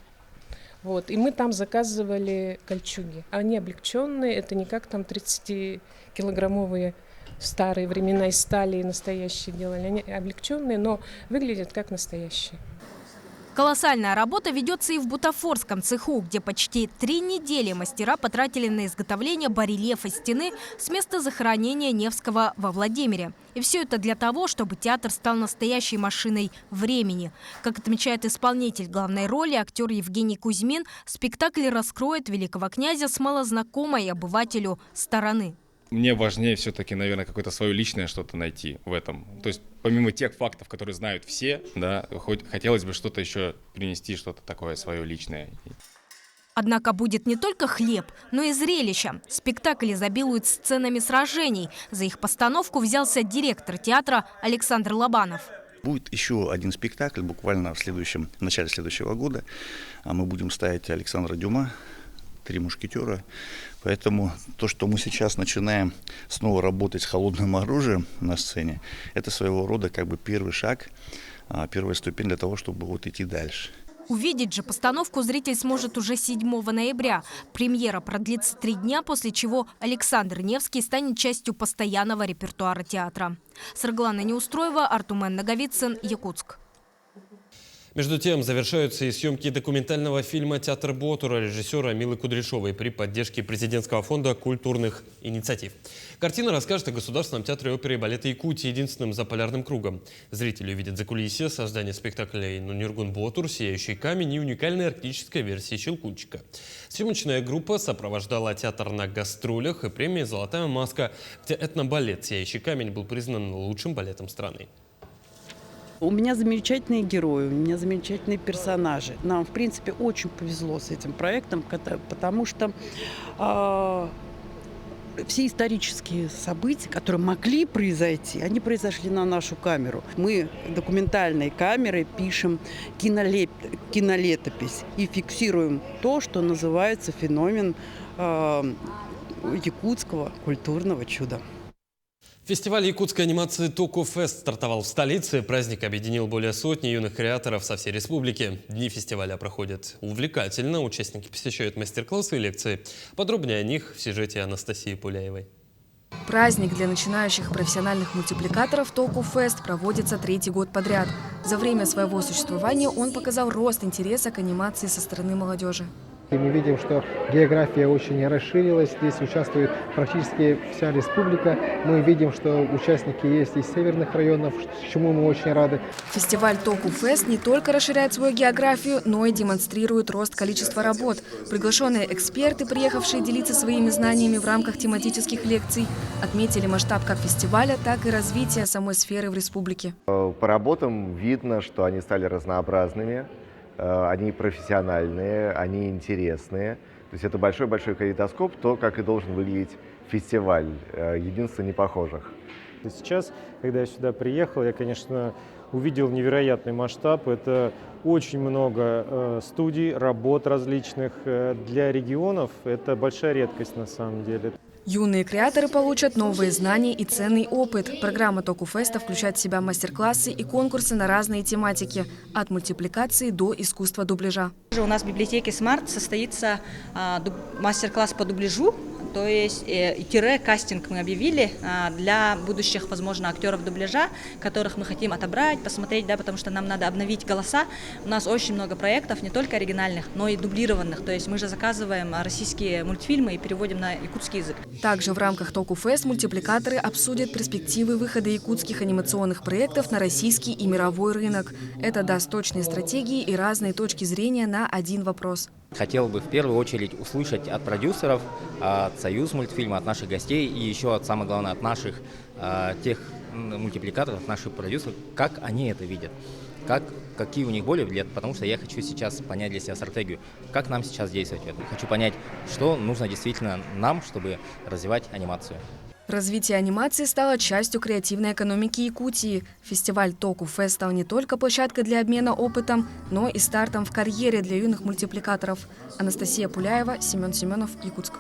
S27: Вот, и мы там заказывали кольчуги. Они облегченные, это не как там 30-килограммовые в старые времена из стали и настоящие делали. Они облегченные, но выглядят как настоящие.
S13: Колоссальная работа ведется и в бутафорском цеху, где почти 3 недели мастера потратили на изготовление барельефа стены с места захоронения Невского во Владимире. И все это для того, чтобы театр стал настоящей машиной времени. Как отмечает исполнитель главной роли, актер Евгений Кузьмин, спектакль раскроет великого князя с малознакомой обывателю стороны.
S17: Мне важнее все-таки, наверное, какое-то свое личное что-то найти в этом. То есть помимо тех фактов, которые знают все, да, хоть хотелось бы что-то еще принести, что-то такое свое личное.
S13: Однако будет не только хлеб, но и зрелище. Спектакль изобилует сценами сражений. За их постановку взялся директор театра Александр Лобанов.
S18: Будет еще один спектакль буквально в начале следующего года. Мы будем ставить Александра Дюма «Три мушкетера». Поэтому то, что мы сейчас начинаем снова работать с холодным оружием на сцене, это своего рода как бы первый шаг, первая ступень для того, чтобы вот идти дальше.
S13: Увидеть же постановку зритель сможет уже 7 ноября. Премьера продлится 3 дня, после чего Александр Невский станет частью постоянного репертуара театра. Сарглана Неустроева, Артумен Наговицын, Якутск.
S1: Между тем, завершаются и съемки документального фильма «Театр Ботура» режиссера Милы Кудряшовой при поддержке президентского фонда культурных инициатив. Картина расскажет о Государственном театре оперы и балета Якутии, единственным за полярным кругом. Зрители увидят закулисье создания спектаклей «Нуниргун Ботур», «Сияющий камень» и уникальной арктической версии «Щелкунчика». Съемочная группа сопровождала театр на гастролях и премии «Золотая маска», где этнобалет «Сияющий камень» был признан лучшим балетом страны.
S19: У меня замечательные герои, у меня замечательные персонажи. Нам, в принципе, очень повезло с этим проектом, потому что все исторические события, которые могли произойти, они произошли на нашу камеру. Мы документальной камерой пишем кинолетопись и фиксируем то, что называется феномен якутского культурного чуда.
S1: Фестиваль якутской анимации «Току-фест» стартовал в столице. Праздник объединил более сотни юных креаторов со всей республики. Дни фестиваля проходят увлекательно. Участники посещают мастер-классы и лекции. Подробнее о них в сюжете Анастасии Пуляевой.
S4: Праздник для начинающих профессиональных мультипликаторов «Току-фест» проводится 3-й год подряд. За время своего существования он показал рост интереса к анимации со стороны молодежи.
S20: И мы видим, что география очень расширилась, здесь участвует практически вся республика. Мы видим, что участники есть из северных районов, чему мы очень рады.
S4: Фестиваль «Току-фест» не только расширяет свою географию, но и демонстрирует рост количества работ. Приглашенные эксперты, приехавшие делиться своими знаниями в рамках тематических лекций, отметили масштаб как фестиваля, так и развития самой сферы в республике.
S21: По работам видно, что они стали разнообразными. Они профессиональные, они интересные. То есть это большой-большой калейдоскоп, то, как и должен выглядеть фестиваль, единство непохожих.
S2: Сейчас, когда я сюда приехал, я, конечно, увидел невероятный масштаб. Это очень много студий, работ различных. Для регионов это большая редкость на самом деле.
S4: Юные креаторы получат новые знания и ценный опыт. Программа Токуфеста включает в себя мастер-классы и конкурсы на разные тематики, от мультипликации до искусства дубляжа.
S5: У нас в библиотеке Smart состоится мастер-класс по дубляжу, то есть кастинг мы объявили для будущих, возможно, актеров дубляжа, которых мы хотим отобрать, посмотреть, да, потому что нам надо обновить голоса. У нас очень много проектов, не только оригинальных, но и дублированных. То есть мы же заказываем российские мультфильмы и переводим на якутский язык.
S4: Также в рамках Токуфест мультипликаторы обсудят перспективы выхода якутских анимационных проектов на российский и мировой рынок. Это даст точные стратегии и разные точки зрения на один вопрос.
S7: Хотел бы в первую очередь услышать от продюсеров, от Союз мультфильма, от наших гостей и еще, самое главное, от наших тех мультипликаторов, наших продюсеров, как они это видят, какие у них боли, потому что я хочу сейчас понять для себя стратегию, как нам сейчас действовать в этом. Хочу понять, что нужно действительно нам, чтобы развивать анимацию.
S4: Развитие анимации стало частью креативной экономики Якутии. Фестиваль Токуфест стал не только площадкой для обмена опытом, но и стартом в карьере для юных мультипликаторов. Анастасия Пуляева, Семен Семенов, Якутск.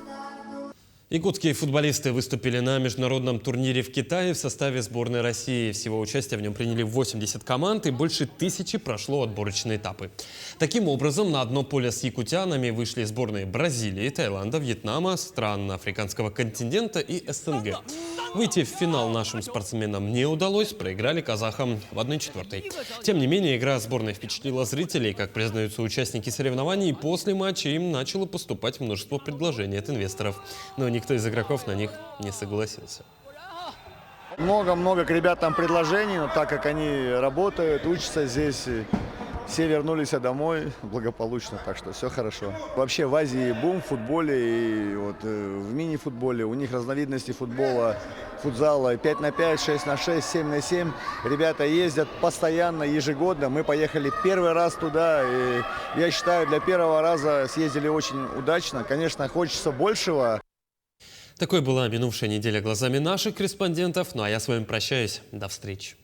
S1: Якутские футболисты выступили на международном турнире в Китае в составе сборной России. Всего участие в нем приняли 80 команд и больше 1000 прошло отборочные этапы. Таким образом, на одно поле с якутянами вышли сборные Бразилии, Таиланда, Вьетнама, стран африканского континента и СНГ. Выйти в финал нашим спортсменам не удалось, проиграли казахам в 1/4. Тем не менее, игра сборной впечатлила зрителей. Как признаются участники соревнований, после матча им начало поступать множество предложений от инвесторов. Но никто из игроков на них не согласился.
S9: Много к ребятам предложений, но так как они работают, учатся здесь, все вернулись домой благополучно, так что все хорошо. Вообще в Азии бум в футболе и вот в мини-футболе. У них разновидности футзала 5х5, 6х6, 7х7. Ребята ездят постоянно, ежегодно. Мы поехали первый раз туда, и я считаю, для первого раза съездили очень удачно. Конечно, хочется большего.
S1: Такой была минувшая неделя глазами наших корреспондентов. Ну а я с вами прощаюсь. До встречи.